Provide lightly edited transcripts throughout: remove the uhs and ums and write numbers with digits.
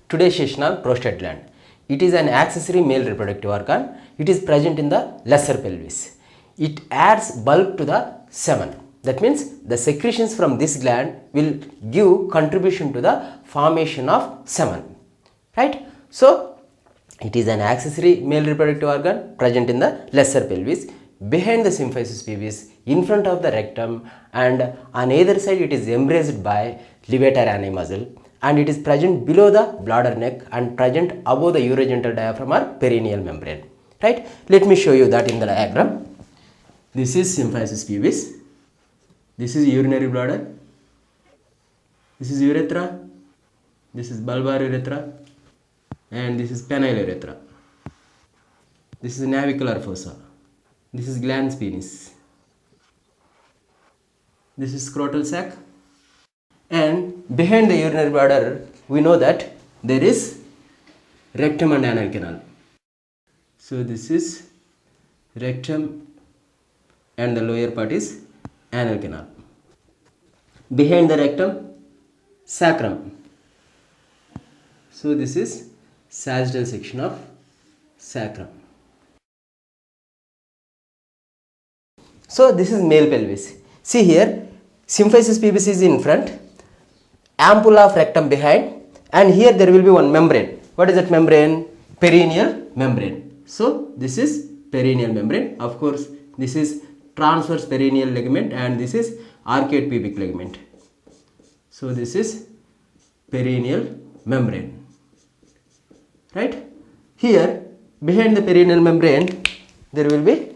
today's session on prostate gland. It is an accessory male reproductive organ. It is present in the lesser pelvis. It adds bulk to the semen. That means the secretions from this gland will give contribution to the formation of semen. Right? So, it is an accessory male reproductive organ present in the lesser pelvis, behind the symphysis pubis, in front of the rectum, and on either side it is embraced by levator ani muscle, and it is present below the bladder neck and present above the urogenital diaphragm or perineal membrane. Right? Let me show you that in the diagram. This is symphysis pubis. This is urinary bladder. This is urethra. This is bulbar urethra. And this is penile urethra. This is navicular fossa. This is glans penis. This is scrotal sac. And behind the urinary bladder, we know that there is rectum and anal canal. So this is rectum and the lower part is anal canal. Behind the rectum, sacrum. So this is sagittal section of sacrum. So this is male pelvis. See here, symphysis pubis is in front, ampulla of rectum behind, and here there will be one membrane. What is that membrane? Perineal membrane. So this is perineal membrane. Of course, this is transverse perineal ligament and this is arcade pubic ligament. So this is perineal membrane. Right? Here, behind the perineal membrane, there will be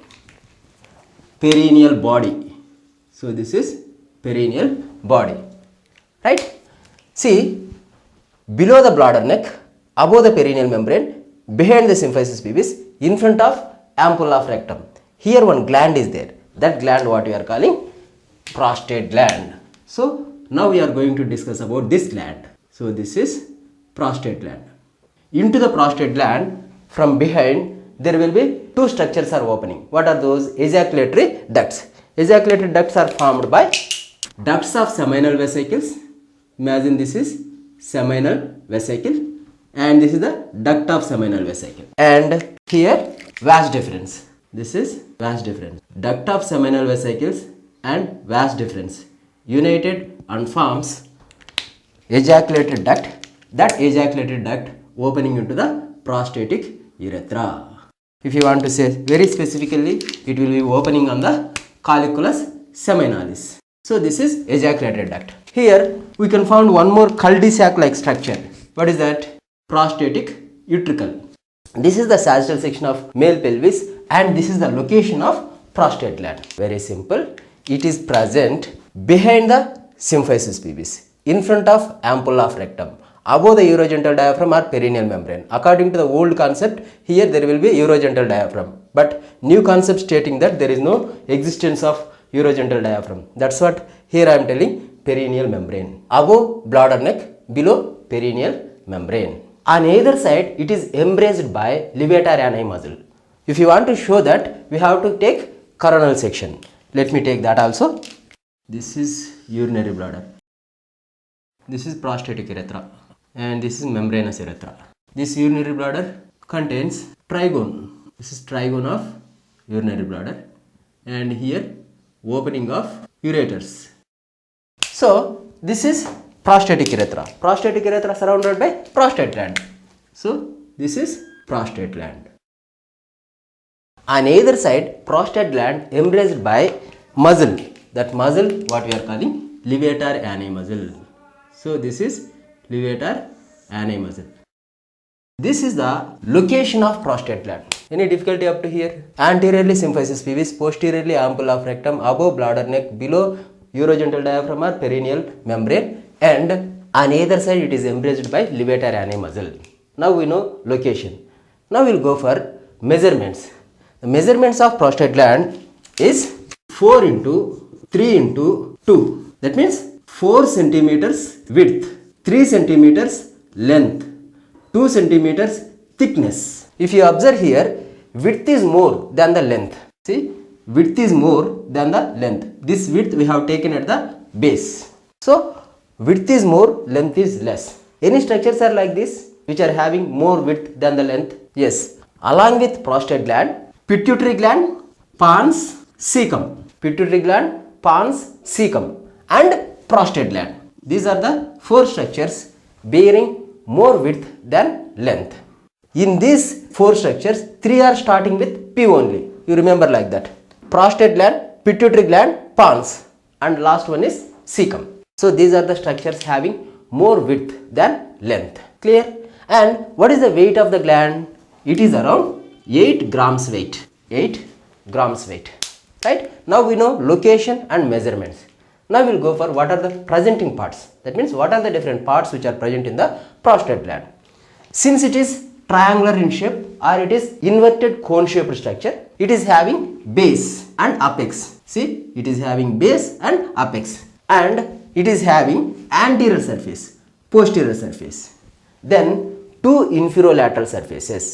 perineal body. So this is perineal body. Right? See, below the bladder neck, above the perineal membrane, behind the symphysis pubis, in front of ampulla of rectum. Here one gland is there. That gland what we are calling prostate gland. So now we are going to discuss about this gland. So this is prostate gland. Into the prostate gland, from behind, there will be two structures are opening. What are those? Ejaculatory ducts. Ejaculatory ducts are formed by ducts of seminal vesicles. Imagine this is seminal vesicle and this is the duct of seminal vesicle. And here vas deferens. This is vas deferens. Duct of seminal vesicles and vas deferens united and forms ejaculated duct. That ejaculated duct opening into the prostatic urethra. If you want to say very specifically, it will be opening on the colliculus seminalis. So this is ejaculated duct. Here we can find one more cul-de-sac like structure. What is that? Prostatic utricle. This is the sagittal section of male pelvis and this is the location of prostate gland. Very simple. It is present behind the symphysis pubis, in front of ampulla of rectum, above the urogenital diaphragm or perineal membrane. According to the old concept, here there will be urogenital diaphragm. But new concept stating that there is no existence of urogenital diaphragm. That's what here I am telling, perineal membrane. Above bladder neck, below perineal membrane. On either side, it is embraced by levator ani muscle. If you want to show that, we have to take coronal section. Let me take that also. This is urinary bladder. This is prostatic urethra. And this is membranous urethra. This urinary bladder contains trigone. This is trigone of urinary bladder. And here, opening of ureters. So, this is prostatic urethra. Prostatic urethra surrounded by prostate gland. So, this is prostate gland. On either side, prostate gland embraced by muscle. That muscle, what we are calling levator ani muscle. So, this is levator ani muscle. This is the location of prostate gland. Any difficulty up to here? Anteriorly symphysis pubis, posteriorly ampulla of rectum, above bladder neck, below urogenital diaphragm or perineal membrane, and on either side it is embraced by levator ani muscle. Now we know location. Now we will go for measurements. The measurements of prostate gland is 4 into 3 into 2. That means 4 centimeters width, 3 centimeters length, 2 centimeters thickness. If you observe here, width is more than the length. See, width is more than the length. This width we have taken at the base. So, width is more, length is less. Any structures are like this? which are having more width than the length? Yes. Along with prostate gland, pituitary gland, pons, cecum. Pituitary gland, pons, cecum, and prostate gland. These are the four structures bearing more width than length. In these four structures, three are starting with P only. You remember like that. Prostate gland, pituitary gland, pons, and last one is cecum. So these are the structures having more width than length. Clear? And what is the weight of the gland? It is around 8 grams weight. 8 grams weight. Right? Now we know location and measurements. Now we will go for what are the presenting parts. That means what are the different parts which are present in the prostate gland. Since it is triangular in shape or it is inverted cone shaped structure, it is having base and apex. See, it is having base and apex, and it is having anterior surface, posterior surface, then two inferolateral surfaces.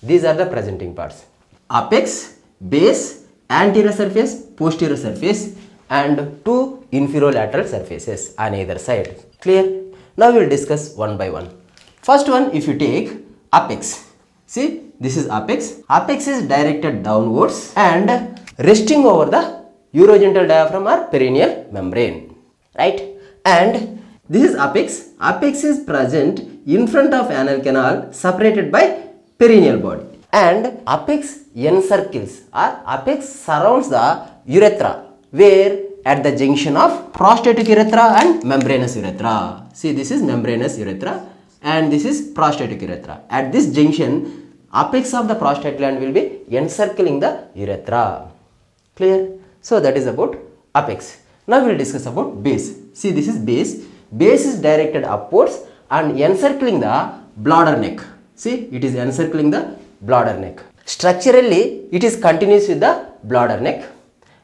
These are the presenting parts: apex, base, anterior surface, posterior surface, and two inferolateral surfaces on either side. Clear? Now we will discuss one by one. First one, if you take apex. See, this is apex. Apex is directed downwards and resting over the urogenital diaphragm or perineal membrane. Right? And this is apex. Apex is present in front of anal canal separated by perineal body. And apex encircles or apex surrounds the urethra, where at the junction of prostatic urethra and membranous urethra. See, this is membranous urethra and this is prostatic urethra. At this junction, apex of the prostate gland will be encircling the urethra. Clear? So that is about apex. Now we will discuss about base. See, this is base. Base is directed upwards and encircling the bladder neck. See, it is encircling the bladder neck. Structurally, it is continuous with the bladder neck,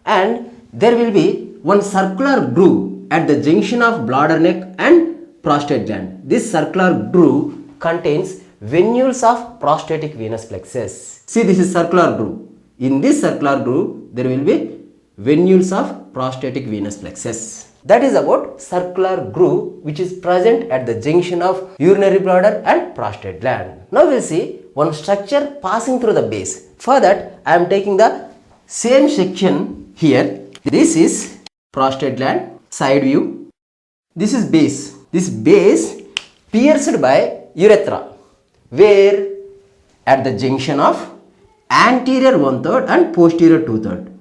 and there will be one circular groove at the junction of bladder neck and prostate gland. This circular groove contains venules of prostatic venous plexus. See, this is circular groove. In this circular groove, there will be venules of prostatic venous plexus. That is about circular groove which is present at the junction of urinary bladder and prostate gland. Now we will see one structure passing through the base. For that, I am taking the same section here. This is prostate gland, side view. This is base. This base pierced by urethra, where at the junction of anterior 1/3 and posterior 2/3.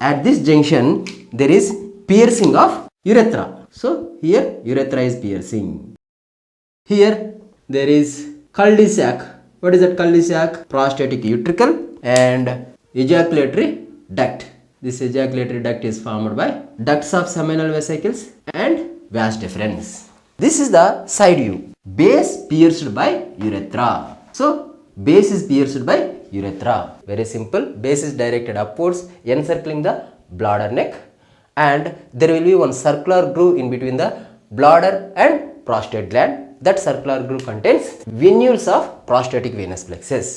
At this junction, there is piercing of urethra. So here urethra is piercing. Here there is cul-de-sac. What is that cul-de-sac? Prostatic utricle and ejaculatory duct. This ejaculatory duct is formed by ducts of seminal vesicles and vas deferens. This is the side view. Base pierced by urethra. So base is pierced by urethra. Very simple. Base is directed upwards, encircling the bladder neck, and there will be one circular groove in between the bladder and prostate gland. That circular groove contains venules of prostatic venous plexus.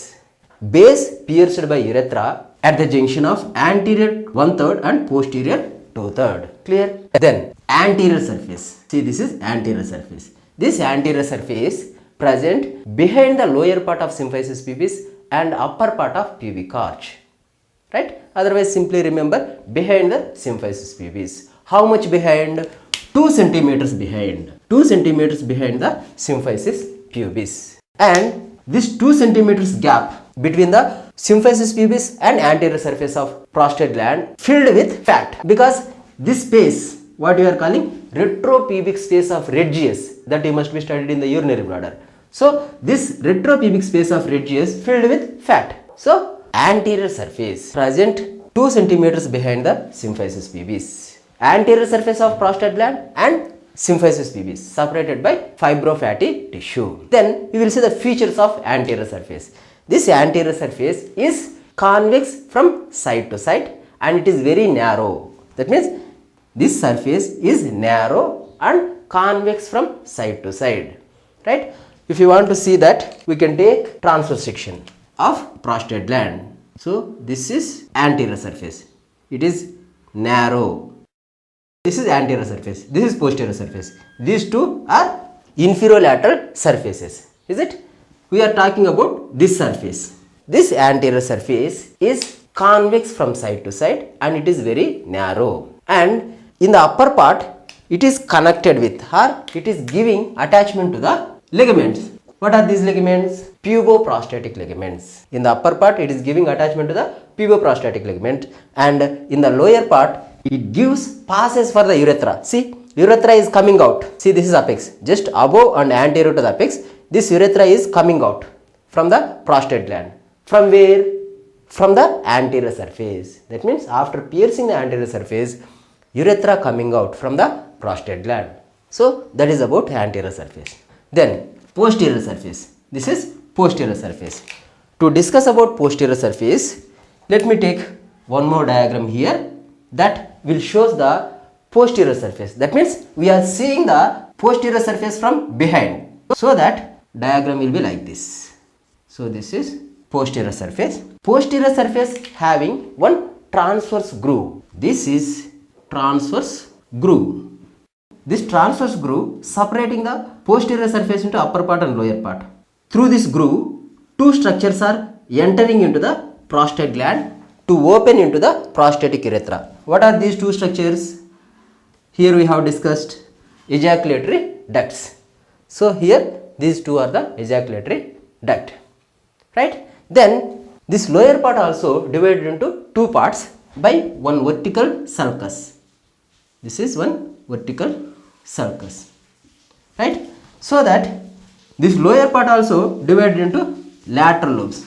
Base pierced by urethra at the junction of anterior 1/3 and posterior 2/3. Clear? Then anterior surface. See, this is anterior surface. This anterior surface present behind the lower part of symphysis pubis and upper part of pubic arch. Right? Otherwise, simply remember behind the symphysis pubis. How much behind? 2 centimeters behind. 2 centimeters behind the symphysis pubis. And this 2 centimeters gap between the symphysis pubis and anterior surface of prostate gland filled with fat, because this space, what you are calling retropubic space of Retzius, that you must be studied in the urinary bladder. So this retropubic space of Retzius filled with fat. So anterior surface present 2 centimeters behind the symphysis pubis. Anterior surface of prostate gland and symphysis pubis separated by fibrofatty tissue. Then we will see the features of anterior surface. This anterior surface is convex from side to side and it is very narrow. That means this surface is narrow and convex from side to side. Right? If you want to see that, we can take transverse section of prostate gland. So this is anterior surface. It is narrow. This is anterior surface. This is posterior surface. These two are inferolateral surfaces. Is it? we are talking about this surface. This anterior surface is convex from side to side and it is very narrow. And in the upper part, it is connected with, or it is giving attachment to the ligaments. What are these ligaments? Puboprostatic ligaments. In the upper part, it is giving attachment to the puboprostatic ligament, and in the lower part, it gives passes for the urethra. See, urethra is coming out. See, this is apex. Just above and anterior to the apex, this urethra is coming out from the prostate gland. From where? From the anterior surface. That means after piercing the anterior surface, urethra coming out from the prostate gland. So that is about anterior surface. Then posterior surface. This is posterior surface. To discuss about posterior surface, let me take one more diagram here that will show the posterior surface. That means we are seeing the posterior surface from behind. So that diagram will be like this. So this is posterior surface. Posterior surface having one transverse groove. This is transverse groove. This transverse groove separating the posterior surface into upper part and lower part. Through this groove, two structures are entering into the prostate gland to open into the prostatic urethra. What are these two structures? Here we have discussed ejaculatory ducts. So here these two are the ejaculatory duct. Right? Then this lower part also divided into two parts by one vertical sulcus. This is one vertical sulcus. Right? So that this lower part also divided into lateral lobes.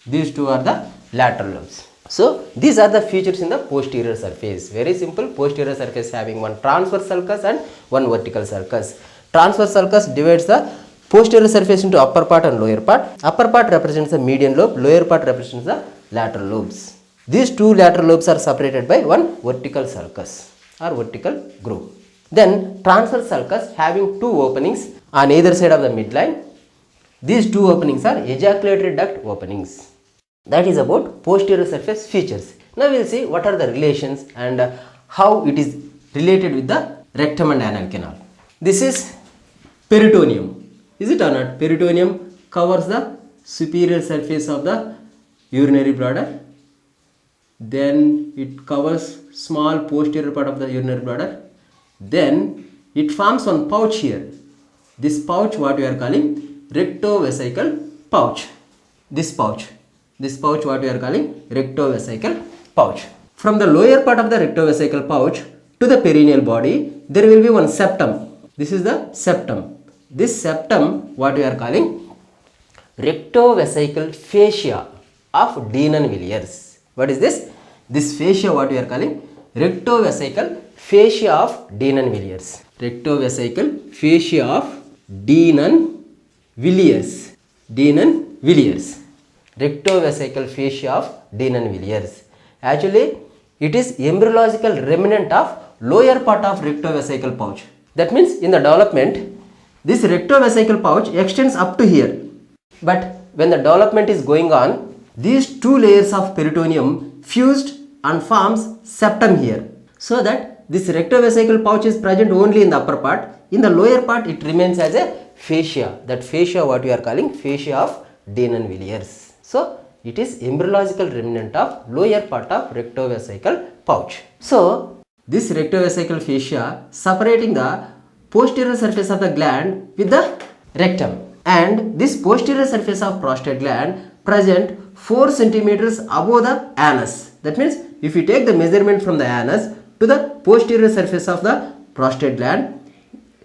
These two are the lateral lobes. So these are the features in the posterior surface. Very simple. Posterior surface having one transverse sulcus and one vertical sulcus. Transverse sulcus divides the posterior surface into upper part and lower part. Upper part represents the median lobe, lower part represents the lateral lobes. These two lateral lobes are separated by one vertical sulcus or vertical groove. Then transverse sulcus having two openings on either side of the midline. These two openings are ejaculatory duct openings. That is about posterior surface features. Now we will see what are the relations and how it is related with the rectum and anal canal. This is peritoneum. Is it or not? Peritoneum covers the superior surface of the urinary bladder. Then it covers small posterior part of the urinary bladder. Then it forms one pouch here. This pouch what we are calling rectovesical pouch. This pouch what we are calling rectovesical pouch. From the lower part of the rectovesical pouch to the perineal body, there will be one septum. This is the septum. This septum what we are calling rectovesical fascia of Denon Villiers. What is this? This fascia what we are calling rectovesical fascia of Denon Villiers. Rectovesical fascia of Denon Villiers. Denon Villiers. Rectovesical fascia of Denon Villiers. Actually, it is embryological remnant of lower part of rectovesical pouch. That means in the development, this rectovesical pouch extends up to here. But when the development is going on, these two layers of peritoneum fused and forms septum here. So that this rectovesical pouch is present only in the upper part. In the lower part, it remains as a fascia. That fascia what we are calling fascia of Denon Villiers. So it is embryological remnant of lower part of rectovesical pouch. So this rectovesical fascia separating the posterior surface of the gland with the rectum, and this posterior surface of prostate gland present 4 centimeters above the anus. That means if you take the measurement from the anus to the posterior surface of the prostate gland,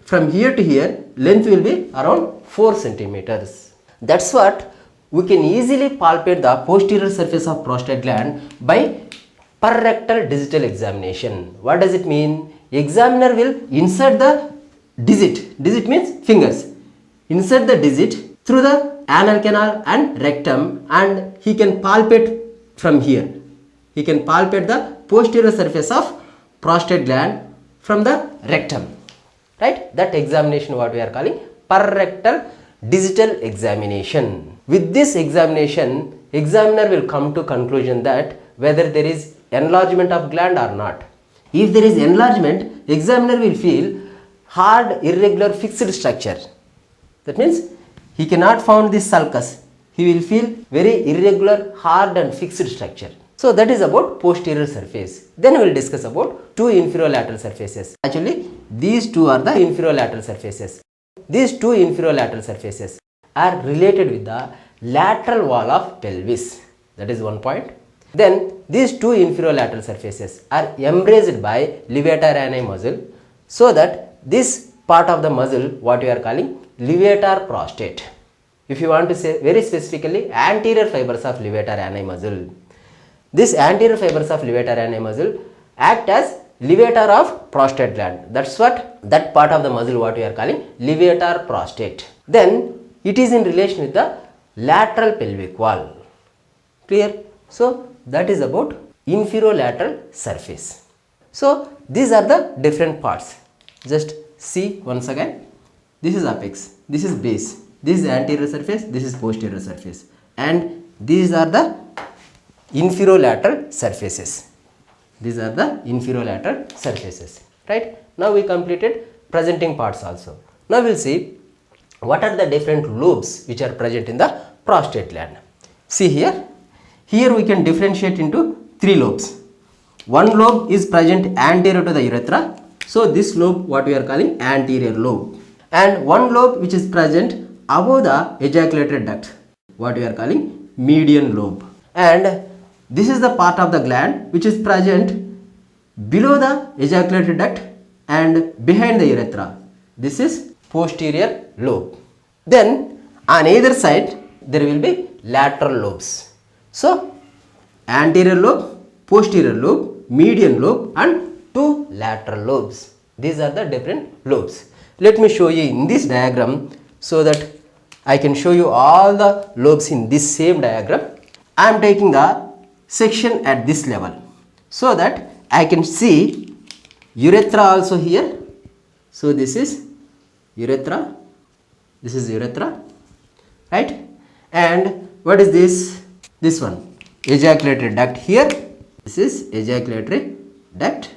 from here to here length will be around 4 centimeters. That's what we can easily palpate the posterior surface of prostate gland by perrectal digital examination. What does it mean? Examiner will insert the digit. Digit means fingers. Insert the digit through the anal canal and rectum, and he can palpate from here. He can palpate the posterior surface of prostate gland from the rectum. Right? That examination what we are calling perrectal digital examination. With this examination, examiner will come to conclusion that whether there is enlargement of gland or not. If there is enlargement, examiner will feel hard, irregular, fixed structure. That means he cannot found this sulcus. He will feel very irregular, hard and fixed structure. So that is about posterior surface. Then we will discuss about two inferolateral surfaces. Actually, these two are the inferolateral surfaces. These two inferolateral surfaces are related with the lateral wall of pelvis. That is one point. Then these two inferolateral surfaces are embraced by levator ani muscle, so that this part of the muscle, what we are calling levator prostate. If you want to say very specifically, anterior fibers of levator ani muscle. This anterior fibers of levator ani muscle act as levator of prostate gland. That's what that part of the muscle what we are calling levator prostate. Then it is in relation with the lateral pelvic wall. Clear? So that is about inferolateral surface. So these are the different parts. Just see once again. This is apex, this is base, this is anterior surface, this is posterior surface, and these are the inferolateral surfaces. These are the inferolateral surfaces. Right? Now we completed presenting parts also. Now we will see what are the different lobes which are present in the prostate gland. See here. Here we can differentiate into three lobes. One lobe is present anterior to the urethra. So this lobe what we are calling anterior lobe. And one lobe which is present above the ejaculatory duct, what we are calling median lobe. And this is the part of the gland which is present below the ejaculatory duct and behind the urethra. This is posterior lobe. Then on either side there will be lateral lobes. So anterior lobe, posterior lobe, median lobe and two lateral lobes. These are the different lobes. Let me show you in this diagram so that I can show you all the lobes in this same diagram. I am taking the section at this level so that I can see urethra also here. So this is urethra, this is urethra, right? And what is this? This one, ejaculatory duct here. This is ejaculatory duct.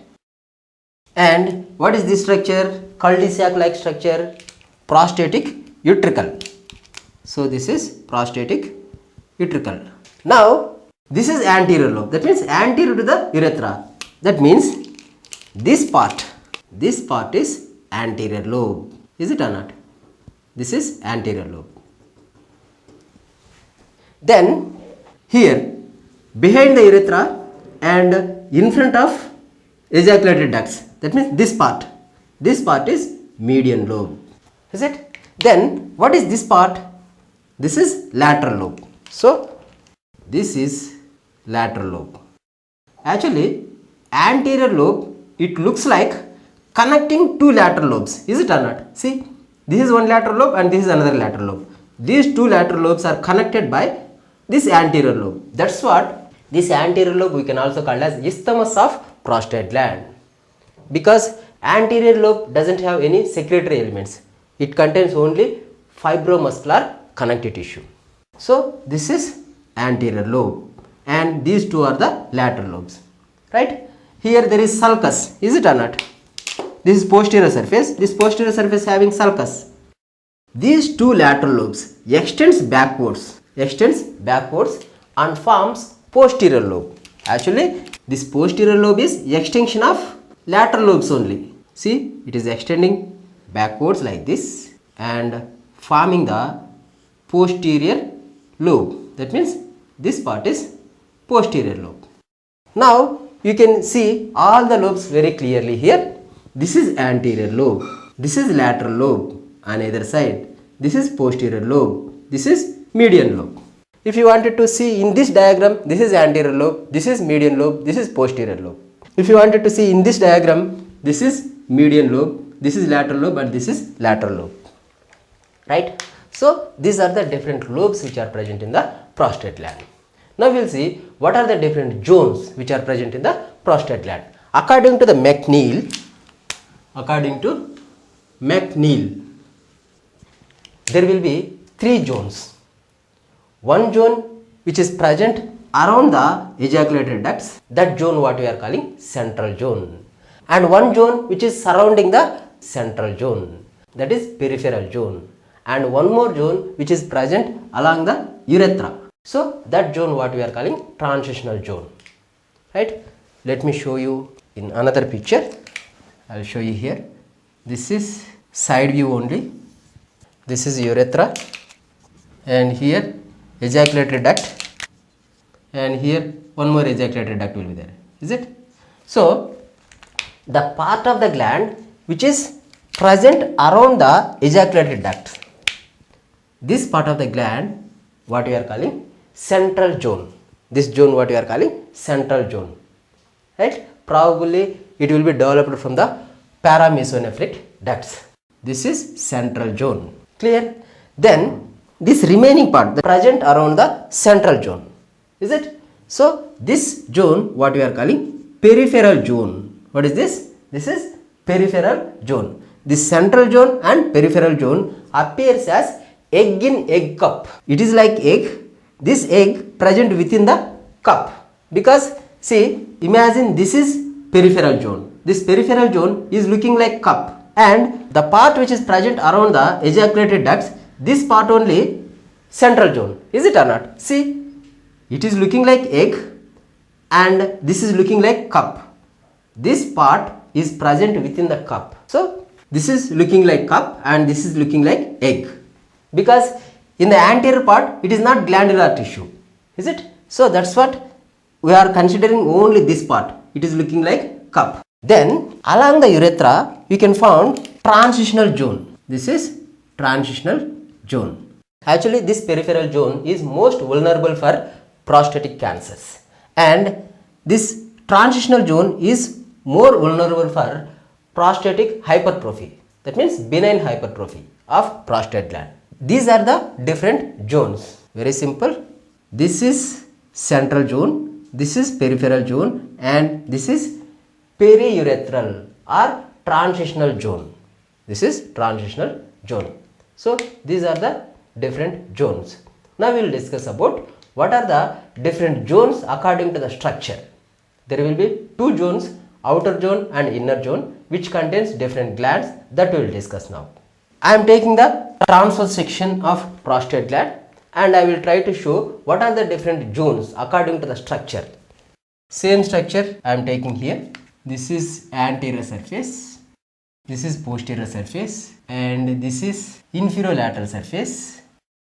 And what is this structure? Cul-de-sac like structure, prostatic utricle. So this is prostatic utricle. Now this is anterior lobe, that means anterior to the urethra. That means this part is anterior lobe. Is it or not? This is anterior lobe. Then here behind the urethra and in front of ejaculatory ducts, that means this part is median lobe. Is it? Then what is this part? This is lateral lobe. So this is lateral lobe. Actually anterior lobe, it looks like connecting two lateral lobes. Is it or not? See, this is one lateral lobe and this is another lateral lobe. These two lateral lobes are connected by this anterior lobe. That's what this anterior lobe we can also call as isthmus of prostate gland, because anterior lobe doesn't have any secretory elements. It contains only fibromuscular connective tissue. So this is anterior lobe and these two are the lateral lobes. Right? Here there is sulcus. Is it or not? This is posterior surface. This posterior surface having sulcus. These two lateral lobes extends backwards and forms posterior lobe. Actually this posterior lobe is extension of lateral lobes only. See, it is extending backwards like this and forming the posterior lobe. That means this part is posterior lobe. Now you can see all the lobes very clearly here. This is anterior lobe, this is lateral lobe on either side, this is posterior lobe, this is median lobe. If you wanted to see in this diagram, this is anterior lobe, this is median lobe, this is posterior lobe. If you wanted to see in this diagram, this is median lobe, this is lateral lobe and this is lateral lobe. Right? So these are the different lobes which are present in the prostate gland. Now we will see what are the different zones which are present in the prostate gland. According to McNeil, there will be three zones. One zone which is present around the ejaculatory ducts, that zone what we are calling central zone, and one zone which is surrounding the central zone, that is peripheral zone, and one more zone which is present along the urethra. So that zone what we are calling transitional zone, right? Let me show you in another picture. I will show you here. This is side view only. This is urethra, and here ejaculatory duct, and here one more ejaculatory duct will be there, is it? So the part of the gland which is present around the ejaculatory duct, this part of the gland what we are calling central zone. This zone what we are calling central zone, right? Probably it will be developed from the paramesonephric ducts. This is central zone. Clear? Then this remaining part, the present around the central zone, is it? So this zone what we are calling peripheral zone. What is this? This is peripheral zone. This central zone and peripheral zone appears as egg in egg cup. It is like egg. This egg present within the cup, because see, imagine this is peripheral zone. This peripheral zone is looking like cup, and the part which is present around the ejaculatory ducts, this part only central zone, is it or not? See, it is looking like egg and this is looking like cup. This part is present within the cup. So this is looking like cup and this is looking like egg, because in the anterior part it is not glandular tissue, is it? So that's what we are considering, only this part. It is looking like cup. Then along the urethra you can find transitional zone. This is transitional zone. Actually this peripheral zone is most vulnerable for prostatic cancers, and this transitional zone is more vulnerable for prostatic hypertrophy. That means benign hypertrophy of prostate gland. These are the different zones. Very simple. This is central zone, this is peripheral zone, and this is periurethral or transitional zone. This is transitional zone. So these are the different zones. Now we will discuss about what are the different zones according to the structure. There will be two zones, outer zone and inner zone, which contains different glands, that we will discuss now. I am taking the transverse section of prostate gland and I will try to show what are the different zones according to the structure. Same structure I am taking here. This is anterior surface, this is posterior surface, and this is inferolateral surface,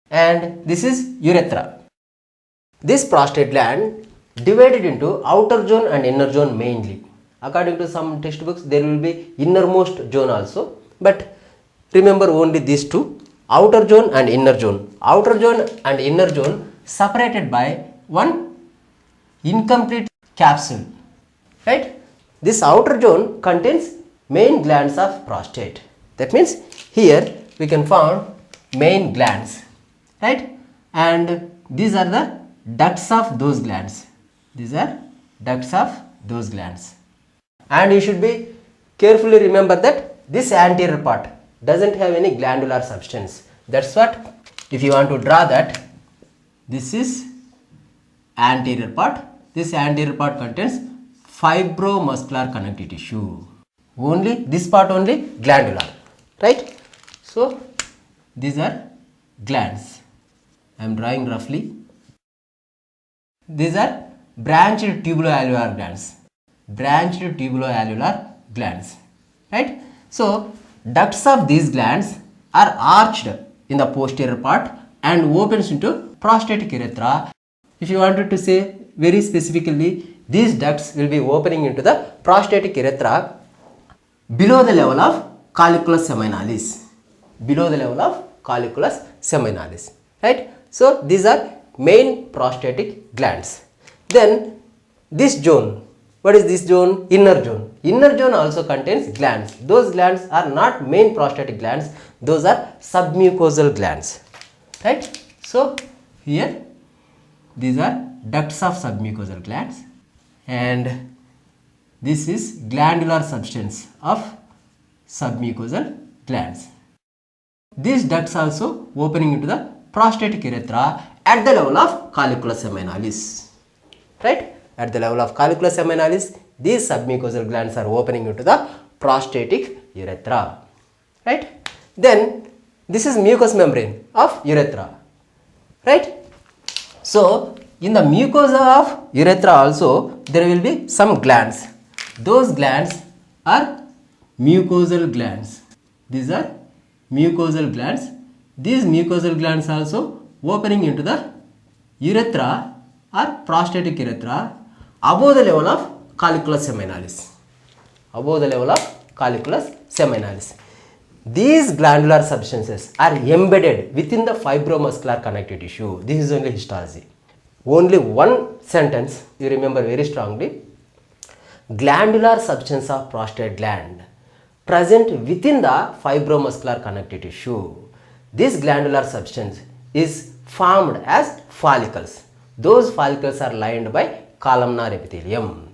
and this is urethra. This prostate gland divided into outer zone and inner zone mainly. According to some textbooks there will be innermost zone also, but remember only these two, outer zone and inner zone. Outer zone and inner zone separated by one incomplete capsule, right? This outer zone contains main glands of prostate. That means here we can find main glands, right? And these are the ducts of those glands. These are ducts of those glands. And you should be carefully remember that this anterior part doesn't have any glandular substance. That's what, if you want to draw that, this is anterior part. This anterior part contains fibromuscular connective tissue. Only this part only glandular, right? So these are glands. I am drawing roughly. These are branched tubuloalveolar glands. Branched tubuloalveolar glands, right? So ducts of these glands are arched in the posterior part and opens into prostatic urethra. If you wanted to say very specifically, these ducts will be opening into the prostatic urethra below the level of colliculus seminalis. Below the level of colliculus seminalis, right? So these are main prostatic glands. Then this zone, what is this zone? Inner zone. Inner zone also contains glands. Those glands are not main prostatic glands, those are submucosal glands, right? So here these are ducts of submucosal glands, and this is glandular substance of submucosal glands. These ducts also opening into the prostatic urethra at the level of colliculus seminalis, right? At the level of colliculus seminalis, these submucosal glands are opening into the prostatic urethra, right? Then This is mucous membrane of urethra, right? So in the mucosa of urethra also there will be some glands. Those glands are mucosal glands. These are mucosal glands. These mucosal glands also opening into the urethra or prostatic urethra above the level of colliculus seminalis. Above the level of colliculus seminalis. These glandular substances are embedded within the fibromuscular connective tissue. This is only histology. Only one sentence you remember very strongly. Glandular substance of prostate gland present within the fibromuscular connective tissue. This glandular substance is formed as follicles. Those follicles are lined by columnar epithelium.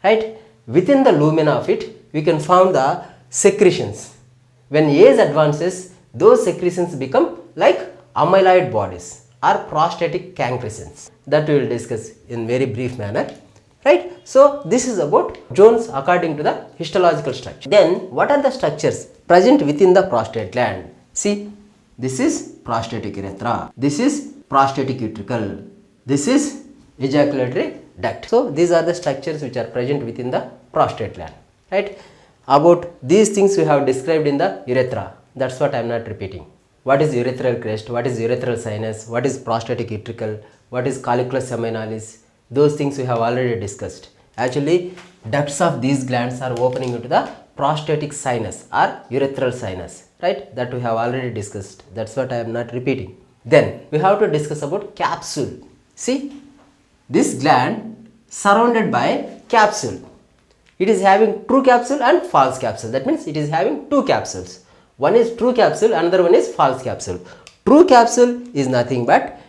Right? Within the lumina of it, we can find the secretions. When age advances, those secretions become like amyloid bodies or prostatic cancrescence. That we will discuss in very brief manner. Right? So this is about zones according to the histological structure. Then what are the structures present within the prostate gland? See, this is prostatic urethra. This is prostatic utricle. This is ejaculatory duct. So these are the structures which are present within the prostate gland. Right? About these things we have described in the urethra. That's what I am not repeating. What is urethral crest? What is urethral sinus? What is prostatic utricle? What is colliculus seminalis? Those things we have already discussed. Actually, ducts of these glands are opening into the prostatic sinus or urethral sinus. Right? That we have already discussed. That's what I am not repeating. Then we have to discuss about capsule. See, this gland surrounded by capsule. It is having true capsule and false capsule. That means it is having two capsules. One is true capsule, another one is false capsule. True capsule is nothing but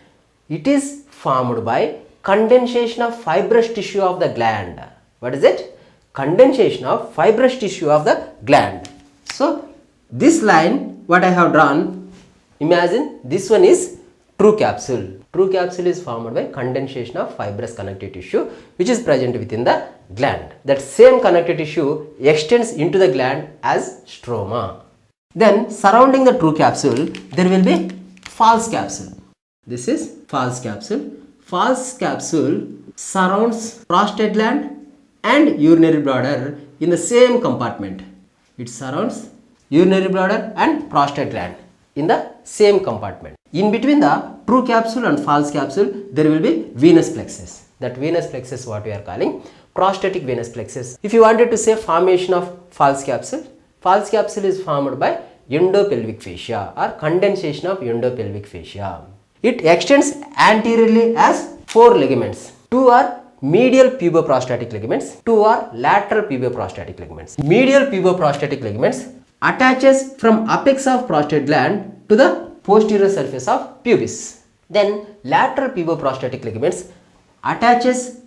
it is formed by condensation of fibrous tissue of the gland. What is it? Condensation of fibrous tissue of the gland. So this line what I have drawn, imagine this one is true capsule. True capsule is formed by condensation of fibrous connective tissue which is present within the gland. That same connective tissue extends into the gland as stroma. Then surrounding the true capsule there will be false capsule. This is false capsule. False capsule surrounds prostate gland and urinary bladder in the same compartment. It surrounds urinary bladder and prostate gland in the same compartment. In between the true capsule and false capsule there will be venous plexus. That venous plexus what we are calling prostatic venous plexus. If you wanted to say formation of false capsule is formed by endopelvic fascia or condensation of endopelvic fascia. It extends anteriorly as 4 ligaments. 2 are medial puboprostatic ligaments, 2 are lateral puboprostatic ligaments. Medial puboprostatic ligaments attaches from apex of prostate gland to the posterior surface of pubis. Then lateral puboprostatic ligaments attaches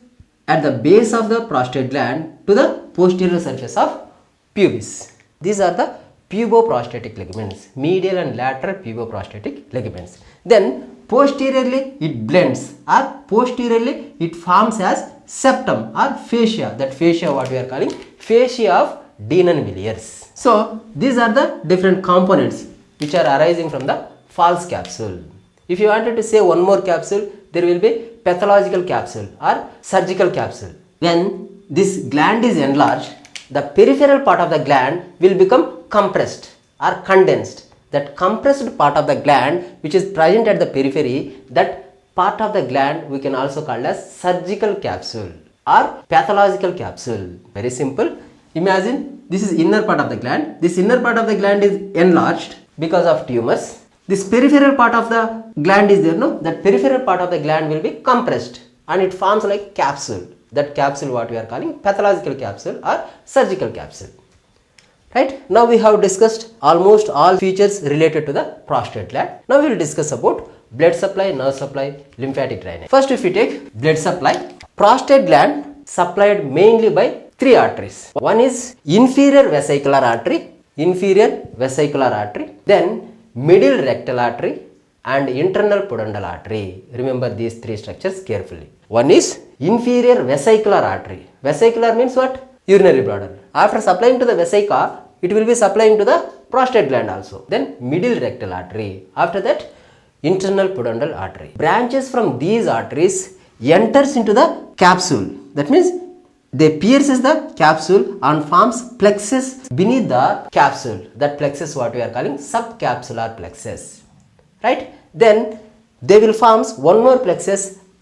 at the base of the prostate gland to the posterior surface of pubis. These are the puboprostatic ligaments, medial and lateral puboprostatic ligaments. Then posteriorly it blends or posteriorly it forms as septum or fascia. That fascia what we are calling fascia of Denon-Villiers. So these are the different components which are arising from the false capsule. If you wanted to say one more capsule, there will be pathological capsule or surgical capsule. When this gland is enlarged, the peripheral part of the gland will become compressed or condensed. That compressed part of the gland which is present at the periphery, that part of the gland we can also call as surgical capsule or pathological capsule. Very simple. Imagine this is inner part of the gland. This inner part of the gland is enlarged because of tumors. This peripheral part of the gland is there, no? That peripheral part of the gland will be compressed and it forms like capsule. That capsule what we are calling pathological capsule or surgical capsule. Right? Now we have discussed almost all features related to the prostate gland. Now we will discuss about blood supply, nerve supply, lymphatic drainage. First if we take blood supply, prostate gland supplied mainly by 3 arteries. One is inferior vesicular artery, then middle rectal artery and internal pudendal artery. Remember these 3 structures carefully. One is inferior vesicular artery. Vesicular means what? Urinary bladder. After supplying to the vesica, it will be supplying to the prostate gland also. Then middle rectal artery. After that, internal pudendal artery. Branches from these arteries enters into the capsule. That means they pierces the capsule and forms plexus beneath the capsule. That plexus what we are calling subcapsular plexus. Right? Then they will forms one more plexus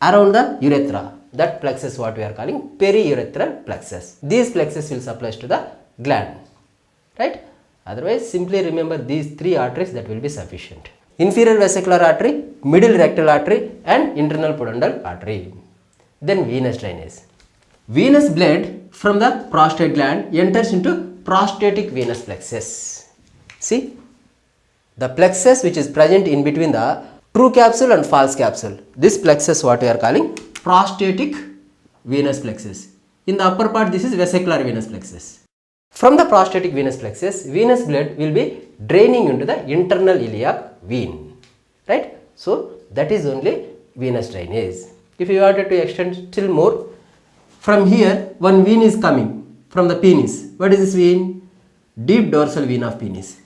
around the urethra. That plexus what we are calling periurethral plexus. These plexus will supply to the gland. Right? Otherwise, simply remember these three arteries, that will be sufficient. Inferior vesicular artery, middle rectal artery and internal pudendal artery. Then venous drainage. Venous blood from the prostate gland enters into prostatic venous plexus. See, the plexus which is present in between the true capsule and false capsule. This plexus what we are calling prostatic venous plexus. In the upper part, this is vesicular venous plexus. From the prostatic venous plexus, venous blood will be draining into the internal iliac vein. Right? So, that is only venous drainage. If you wanted to extend still more, from here one vein is coming from the penis. What is this vein? Deep dorsal vein of penis.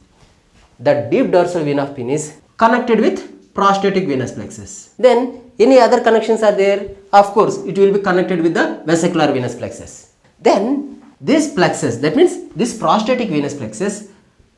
The deep dorsal vein of penis connected with prostatic venous plexus. Then any other connections are there? Of course, it will be connected with the vesicular venous plexus. Then this plexus, that means this prostatic venous plexus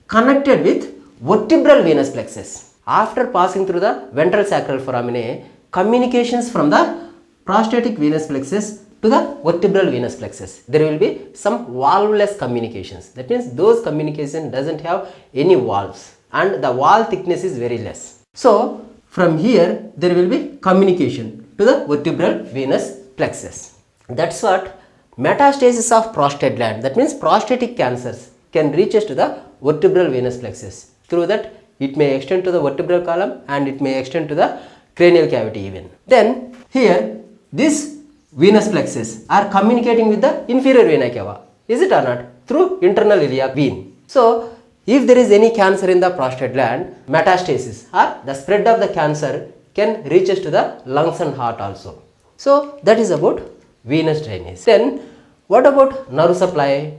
connected with vertebral venous plexus. After passing through the ventral sacral foramen, communications from the prostatic venous plexus to the vertebral venous plexus. There will be some valveless communications. That means those communication doesn't have any valves and the wall thickness is very less. So from here there will be communication to the vertebral venous plexus. That's what metastasis of prostate gland, that means prostatic cancers, can reach us to the vertebral venous plexus. Through that it may extend to the vertebral column and it may extend to the cranial cavity even. Then here this venous plexus are communicating with the inferior vena cava. Is it or not? Through internal iliac vein. So if there is any cancer in the prostate gland, metastasis or the spread of the cancer can reach us to the lungs and heart also. So that is about venous drainage. Then what about nerve supply?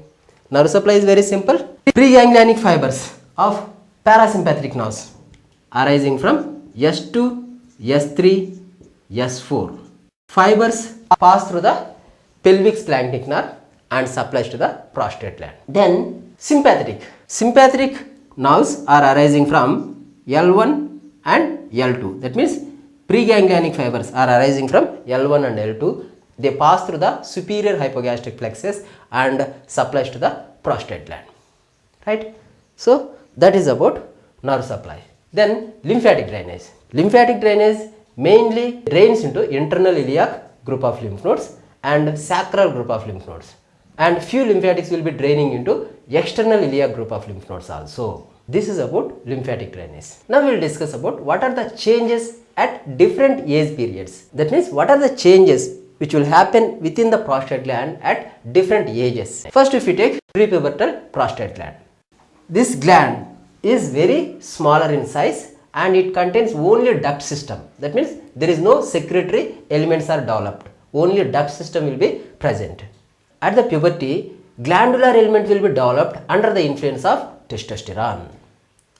Nerve supply is very simple. Preganglionic fibers of parasympathetic nerves arising from S2, S3, S4. Fibers pass through the pelvic splanchnic nerve and supplies to the prostate gland. Then sympathetic nerves are arising from L1 and L2. That means preganglionic fibers are arising from L1 and L2. They pass through the superior hypogastric plexus and supplies to the prostate gland. Right? So that is about nerve supply. Then lymphatic drainage. Lymphatic drainage mainly drains into internal iliac group of lymph nodes and sacral group of lymph nodes, and few lymphatics will be draining into external iliac group of lymph nodes also. This is about lymphatic drainage. Now we will discuss about what are the changes at different age periods. That means what are the changes which will happen within the prostate gland at different ages. First, if we take prepubertal prostate gland. This gland is very smaller in size and it contains only duct system. That means there is no secretory elements are developed. Only duct system will be present. At the puberty, glandular element will be developed under the influence of testosterone.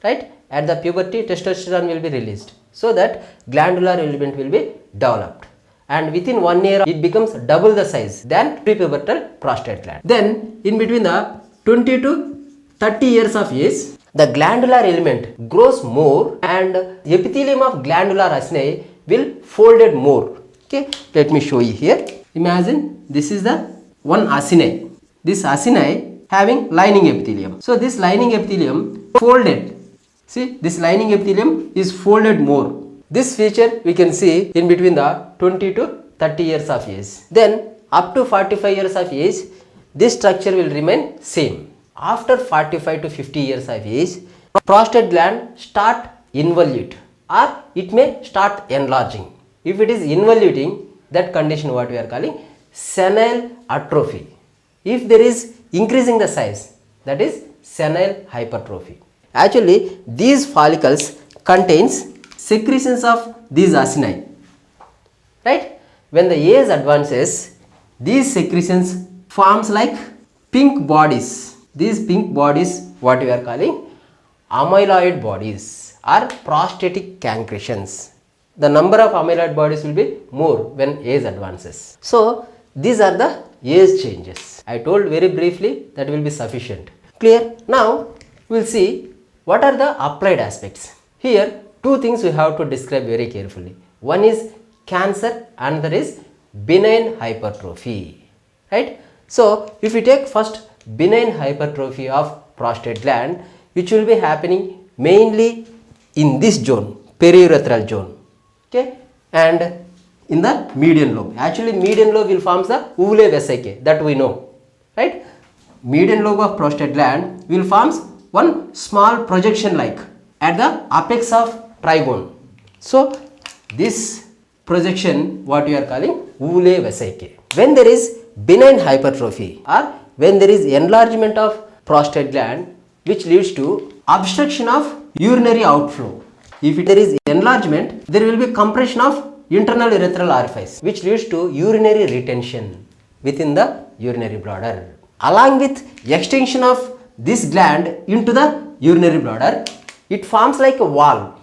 Right? At the puberty, testosterone will be released, so that glandular element will be developed. And within 1 year, it becomes double the size than prepubertal prostate gland. Then, in between the 20 to 30 years of age, the glandular element grows more and the epithelium of glandular acini will folded more. Okay, let me show you here. Imagine this is the one acini. This acini having lining epithelium. So this lining epithelium folded. See, this lining epithelium is folded more. This feature we can see in between the 20 to 30 years of age. Then up to 45 years of age, this structure will remain same. After 45 to 50 years of age, prostate gland start involute or it may start enlarging. If it is involuting, that condition what we are calling senile atrophy. If there is increasing the size, that is senile hypertrophy. Actually, these follicles contains secretions of these acini. Right? When the age advances, these secretions forms like pink bodies. These pink bodies what we are calling amyloid bodies or prostatic cancretions. The number of amyloid bodies will be more when age advances. So these are the age changes. I told very briefly, that will be sufficient. Clear? Now we will see what are the applied aspects. Here two things we have to describe very carefully. One is cancer, another is benign hypertrophy. Right? So if we take first benign hypertrophy of prostate gland, which will be happening mainly in this zone, periurethral zone. Okay, and in the median lobe. Actually median lobe will form the uvule vesicae, that we know, right? Median lobe of prostate gland will form one small projection like at the apex of trigone. So this projection what we are calling uvule vesicae. When there is benign hypertrophy or when there is enlargement of prostate gland which leads to obstruction of urinary outflow. If there is enlargement, there will be compression of internal urethral orifice which leads to urinary retention within the urinary bladder. Along with extension of this gland into the urinary bladder, it forms like a wall.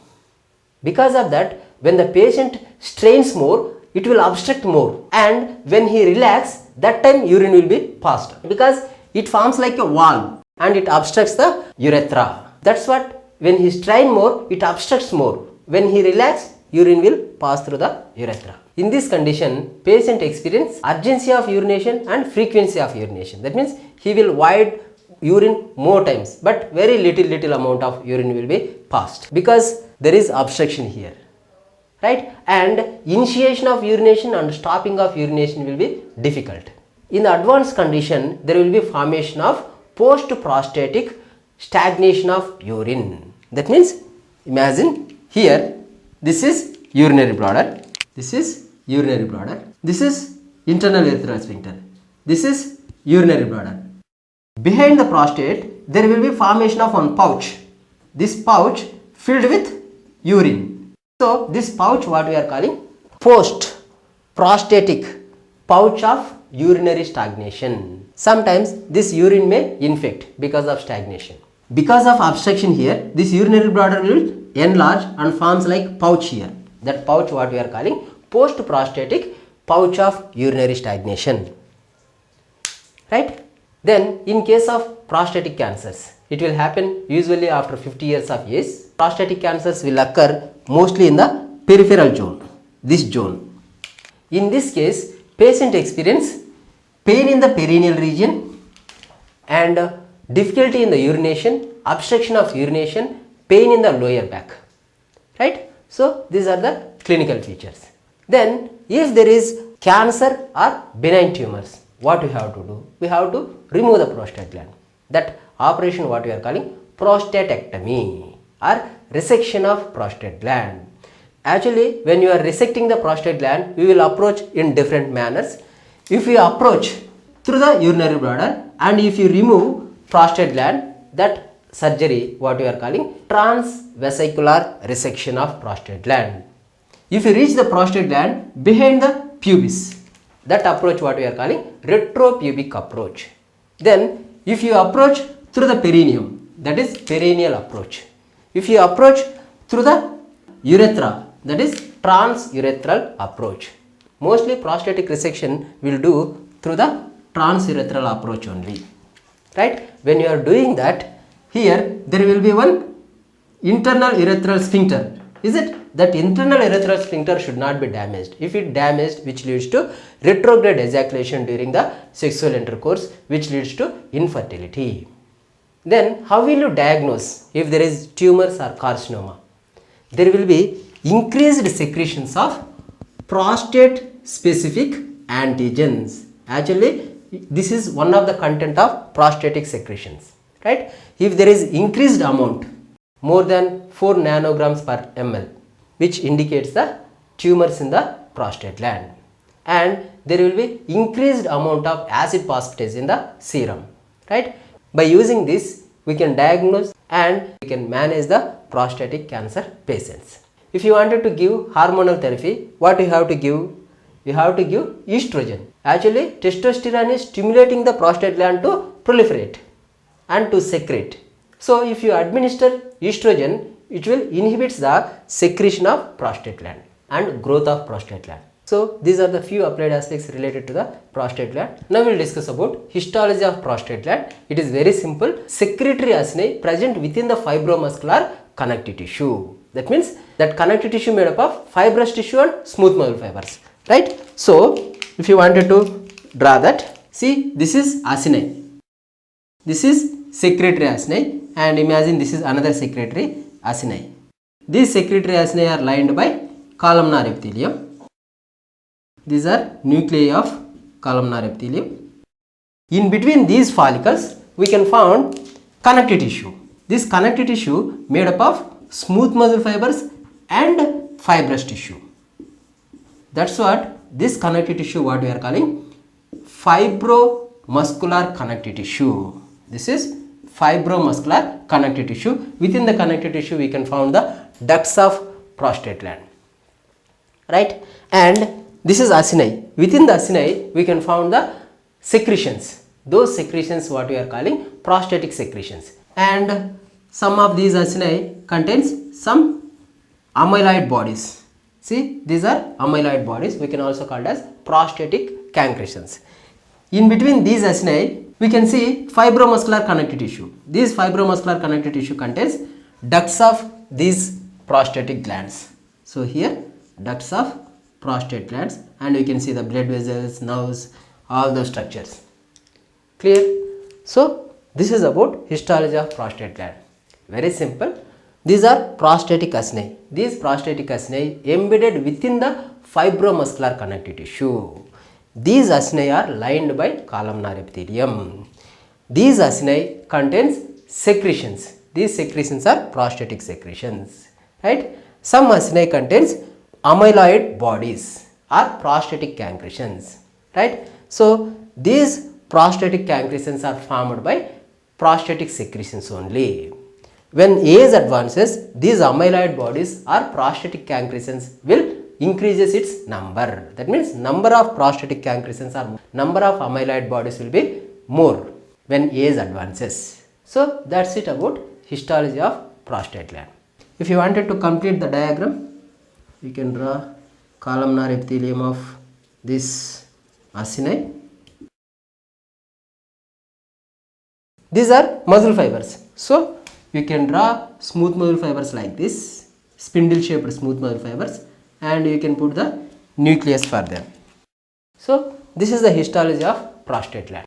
Because of that, when the patient strains more, it will obstruct more, and when he relaxes, that time urine will be passed because it forms like a wall and it obstructs the urethra. That's what, when he strain more, it obstructs more. When he relax, urine will pass through the urethra. In this condition, patient experience urgency of urination and frequency of urination. That means he will void urine more times, but very little amount of urine will be passed because there is obstruction here. Right? And initiation of urination and stopping of urination will be difficult. In the advanced condition, there will be formation of post-prostatic stagnation of urine. That means, imagine here, this is urinary bladder, this is urinary bladder, this is internal urethral sphincter, this is urinary bladder. Behind the prostate, there will be formation of one pouch. This pouch filled with urine. So this pouch what we are calling post-prostatic pouch of urinary stagnation. Sometimes this urine may infect because of stagnation. Because of obstruction here, this urinary bladder will enlarge and forms like pouch here. That pouch what we are calling post-prostatic pouch of urinary stagnation. Right? Then in case of prostatic cancers, it will happen usually after 50 years of age. Prostatic cancers will occur mostly in the peripheral zone, this zone. In this case, patient experience pain in the perineal region and difficulty in the urination, obstruction of urination, pain in the lower back. Right? So these are the clinical features. Then if there is cancer or benign tumors, what we have to do? We have to remove the prostate gland. That operation what we are calling prostatectomy or resection of prostate gland. Actually, when you are resecting the prostate gland, we will approach in different manners. If you approach through the urinary bladder and if you remove prostate gland, that surgery what we are calling transvesicular resection of prostate gland. If you reach the prostate gland behind the pubis, that approach what we are calling retropubic approach. Then if you approach through the perineum, that is perineal approach. If you approach through the urethra, that is transurethral approach. Mostly prostatic resection will do through the transurethral approach only. Right? When you are doing that, here there will be one internal urethral sphincter. Is it? That internal urethral sphincter should not be damaged. If it damaged, which leads to retrograde ejaculation during the sexual intercourse, which leads to infertility. Then how will you diagnose if there is tumors or carcinoma? There will be increased secretions of prostate specific antigens. Actually, this is one of the content of prostatic secretions. Right? If there is increased amount more than 4 nanograms per ml, which indicates the tumors in the prostate gland, and there will be increased amount of acid phosphatase in the serum. Right? By using this, we can diagnose and we can manage the prostatic cancer patients. If you wanted to give hormonal therapy, what you have to give? You have to give estrogen. Actually, testosterone is stimulating the prostate gland to proliferate and to secrete. So if you administer estrogen, it will inhibits the secretion of prostate gland and growth of prostate gland. So these are the few applied aspects related to the prostate gland. Now we will discuss about histology of prostate gland. It is very simple. Secretory acini present within the fibromuscular connective tissue. That means that connective tissue made up of fibrous tissue and smooth muscle fibers, right? So if you wanted to draw that, see, this is acini, this is secretory acini, and imagine this is another secretory acini. These secretory acini are lined by columnar epithelium. These are nuclei of columnar epithelium. In between these follicles, we can find connective tissue. This connective tissue made up of smooth muscle fibers and fibrous tissue. That's what this connective tissue, what we are calling fibromuscular connective tissue. This is fibromuscular connective tissue. Within the connective tissue, we can find the ducts of prostate gland, right? And this is acini. Within the acini, we can find the secretions. Those secretions, what we are calling prostatic secretions. And some of these acini contains some amyloid bodies. See, these are amyloid bodies. We can also call it as prostatic cancretions. In between these acini, we can see fibromuscular connective tissue. This fibromuscular connective tissue contains ducts of these prostatic glands. So here, ducts of prostate glands, and you can see the blood vessels, nerves, all those structures. Clear? So this is about histology of prostate gland. Very simple. These are prostatic acini. These prostatic acini embedded within the fibromuscular connective tissue. These acini are lined by columnar epithelium. These acini contains secretions. These secretions are prostatic secretions, right? Some acini contains amyloid bodies or prostatic cancretions, right? So these prostatic cancretions are formed by prostatic secretions only. When age advances, these amyloid bodies or prostatic cancretions will increases its number. That means number of prostatic cancretions or number of amyloid bodies will be more when age advances. So that's it about histology of prostate gland. If you wanted to complete the diagram, you can draw columnar epithelium of this acini. These are muscle fibers. So you can draw smooth muscle fibers like this, spindle shaped smooth muscle fibers, and you can put the nucleus for them. So this is the histology of prostate gland.